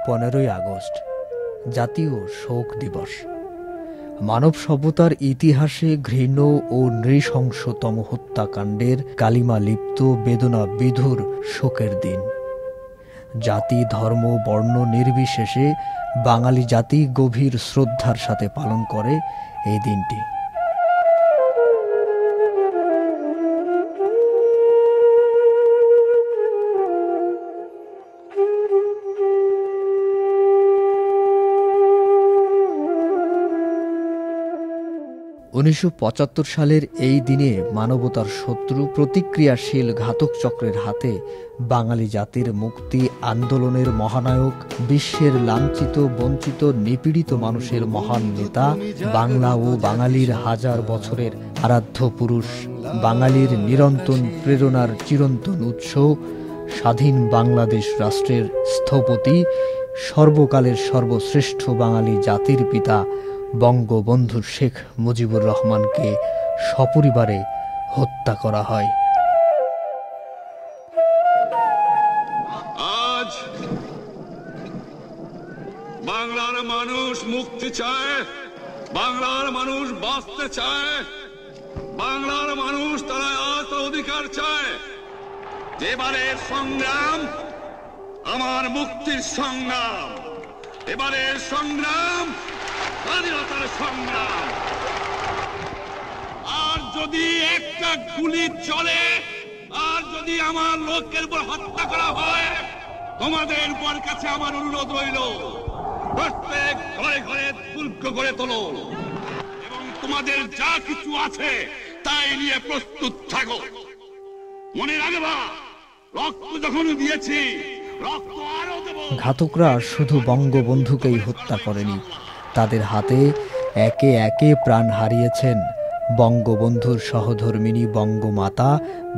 15ই August জাতীয় শোক দিবস। মানব সভ্যতার ইতিহাসে ঘৃণ্য ও নৃশংসতম হত্যাকাণ্ডের কালিমা লিপ্ত বেদনা বিধুর শোকের দিন। জাতি, ধর্ম, বর্ণ নির্বিশেষে বাঙালি জাতি গভীর শ্রদ্ধার সাথে পালন করে এই দিনটি। 1975 সালের এই দিনে মানবতার শত্রু প্রতিক্রিয়াশীল ঘাতক চক্রের হাতে বাঙালি জাতির মুক্তি আন্দোলনের মহানায়ক, বিশ্বের লাঞ্ছিত, বঞ্চিত, নিপীড়িত মানুষের মহান নেতা, বাংলা ও বাঙালির হাজার বছরের আরাধ্য পুরুষ, বাঙালির নিরন্তন প্রেরণার চিরন্তন উৎস, স্বাধীন বাংলাদেশ রাষ্ট্রের স্থপতি, সর্বকালের সর্বশ্রেষ্ঠ বাঙালি জাতির পিতা বঙ্গবন্ধু শেখ মুজিবুর রহমানকে সপরিবারে হত্যা করা হয়। আজ বাংলার মানুষ মুক্তি চায়, বাংলার মানুষ বাঁচতে চায়, বাংলার মানুষ তারা আজ অধিকার চায়। এবারের সংগ্রাম আমার মুক্তির সংগ্রাম, এবারের সংগ্রাম স্বাধীনতার সংগ্রাম। আর যদি একটা গুলি চলে, আর যদি আমার লোকের উপর হত্যা করা হয়, তোমাদের উপর কাছে আমার অনুরোধ রইল, প্রত্যেক ঘরে ঘরে তুল্য করে তোলো এবং তোমাদের যা কিছু আছে তাই নিয়ে প্রস্তুত থাকো। মনে রাখবা, রক্ত যখন দিয়েছি, রক্ত আরো দেব। ঘাতকরা শুধু বঙ্গবন্ধুকেই হত্যা করেনি, তাদের হাতে একে একে প্রাণ হারিয়েছেন বঙ্গবন্ধুর সহধর্মিণী বঙ্গমাতা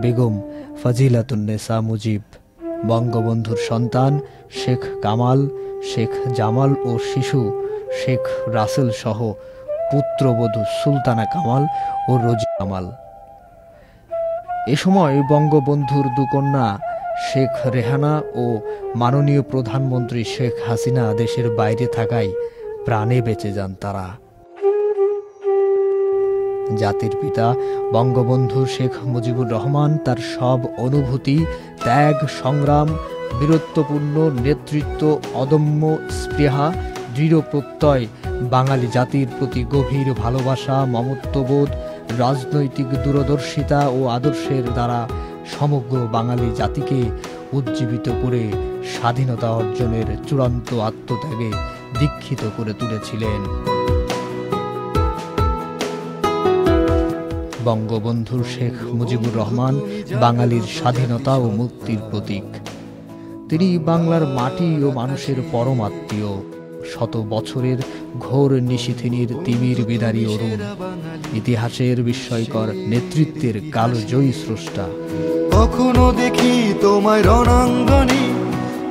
বেগম ফজিলাতুন্নেসা মুজিব, বঙ্গবন্ধুর সন্তান শেখ কামাল, শেখ জামাল ও শিশু শেখ রাসেল সহ পুত্রবধূ সুলতানা কামাল ও রোজি কামাল। এ সময় বঙ্গবন্ধুর দুকন্যা শেখ রেহানা ও মাননীয় প্রধানমন্ত্রী শেখ হাসিনা দেশের বাইরে থাকায় প্রাণে বেঁচে যান তারা। জাতির পিতা বঙ্গবন্ধু শেখ মুজিবুর রহমান তার সব অনুভূতি, ত্যাগ, সংগ্রাম, বীরত্বপূর্ণ নেতৃত্ব, অদম্য স্পৃহা, দৃঢ় প্রত্যয়, বাঙালি জাতির প্রতি গভীর ভালোবাসা, মমত্ববোধ, রাজনৈতিক দূরদর্শিতা ও আদর্শের দ্বারা সমগ্র বাঙালি জাতিকে উজ্জীবিত করে স্বাধীনতা অর্জনের চূড়ান্ত আত্মত্যাগে দীক্ষিত করে তুলেছিলেন। বঙ্গবন্ধু শেখ মুজিবুর রহমান বাঙালির স্বাধীনতা ও মুক্তির প্রতীক। তিনি বাংলার মাটি ও মানুষের পরমাত্মীয়, শত বছরের ঘোর নিশিথিনীর তিমির বিদারী অরুণ, ইতিহাসের বিস্ময়কর নেতৃত্বের কালজয়ী স্রষ্টা। কখনো দেখি তোমায় রণাঙ্গনে,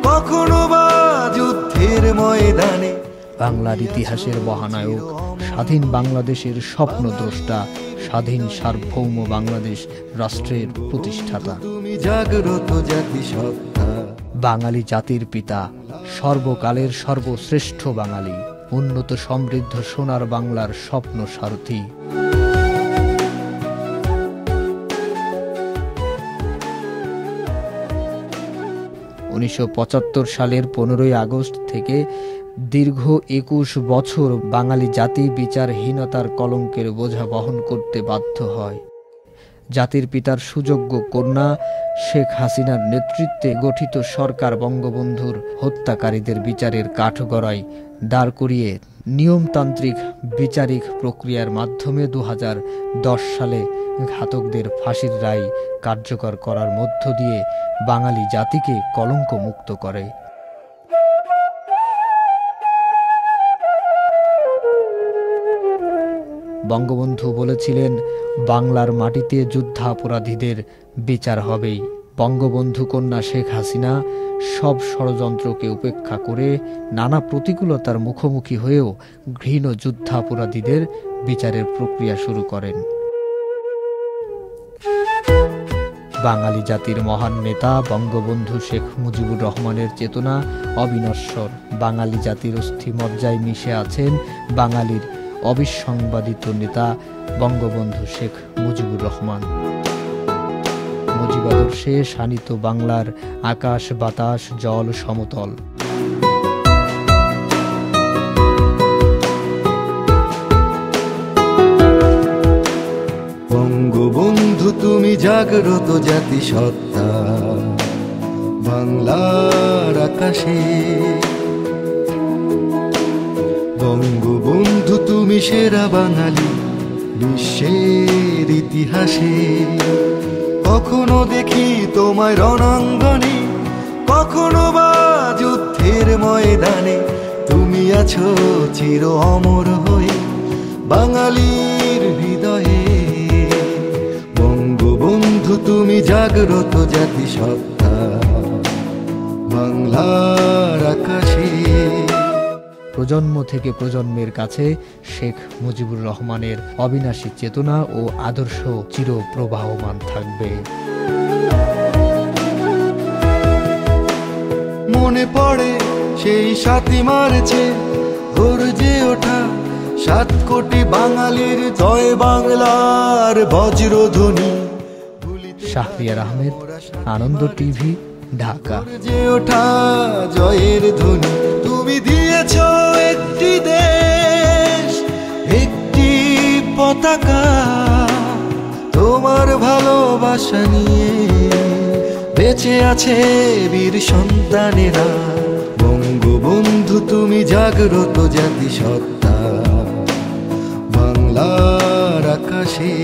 কখনো বা যুদ্ধের ময়দানে। বাংলার ইতিহাসের মহানায়ক, স্বাধীন বাংলাদেশের স্বপ্নদ্রষ্টা, স্বাধীন সার্বভৌম বাংলাদেশ রাষ্ট্রের প্রতিষ্ঠাতা, জাগ্রত জাতিসত্তা, বাঙালি জাতির পিতা, সর্বকালের সর্বশ্রেষ্ঠ বাঙালি, উন্নত সমৃদ্ধ সোনার বাংলার স্বপ্ন সারথী। 1975 সালের 15ই আগস্ট থেকে দীর্ঘ 21 বছর বাঙালি জাতি বিচারহীনতার কলঙ্কের বোঝা বহন করতে বাধ্য হয়। জাতির পিতার সুযোগ্য কন্যা শেখ হাসিনার নেতৃত্বে গঠিত সরকার বঙ্গবন্ধুর হত্যাকারীদের বিচারের কাঠগড়ায় দাঁড় করিয়ে নিয়মতান্ত্রিক বিচারিক প্রক্রিয়ার মাধ্যমে 2010 সালে ঘাতকদের ফাঁসির রায় কার্যকর করার মধ্য দিয়ে বাঙালি জাতিকে কলঙ্ক মুক্ত করে। বঙ্গবন্ধু বলেছিলেন, বাংলার মাটিতে যুদ্ধাপরাধীদের বিচার হবেই। বঙ্গবন্ধু কন্যা শেখ হাসিনা সব ষড়যন্ত্রকে উপেক্ষা করে নানা প্রতিকূলতার মুখোমুখি হয়েও ঘৃণ যুদ্ধাপরাধীদের বিচারের প্রক্রিয়া শুরু করেন। বাঙালি জাতির মহান নেতা বঙ্গবন্ধু শেখ মুজিবুর রহমানের চেতনা অবিনশ্বর। বাঙালি জাতির অস্থিমজ্জায় মিশে আছেন বাঙালির অবিসংবাদিত নেতা বঙ্গবন্ধু শেখ মুজিবুর রহমান। মুজিবাদর্শে শানিত বাংলার আকাশ বাতাস জল সমতল। বঙ্গবন্ধু তুমি জাগ্রত জাতিসত্তা, বাংলার আকাশে। বঙ্গবন্ধু তুমি সেরা বাঙালি বিশ্বের ইতিহাসে। কখনো দেখি তোমায় রণাঙ্গনে, কখনো বা যুদ্ধের ময়দানে। তুমি আছো চির অমর হয়ে বাঙালির হৃদয়ে। বঙ্গবন্ধু তুমি জাগ্রত জাতিসত্তা, বাংলার আকাশে। প্রজন্ম থেকে প্রজন্মের কাছে শেখ মুজিবুর রহমানের অবিনাশী চেতনা ও আদর্শ চির প্রবাহমান থাকবে। মনে পড়ে সেই ৭ই মার্চে গর্জে ওঠা ৭ কোটি বাঙালির জয় বাংলার বজ্রধ্বনি। শাহরিয়ার আহমেদ, আনন্দ টিভি, ঢাকা। গর্জে ওঠা জয়ের ধ্বনি। তুমি দিয়েছ একটি দেশ, একটি পতাকা। তোমার ভালোবাসা নিয়ে বেঁচে আছে বীর সন্তানেরা। বঙ্গবন্ধু তুমি জাগ্রত জাতিসত্তা, বাংলার আকাশে।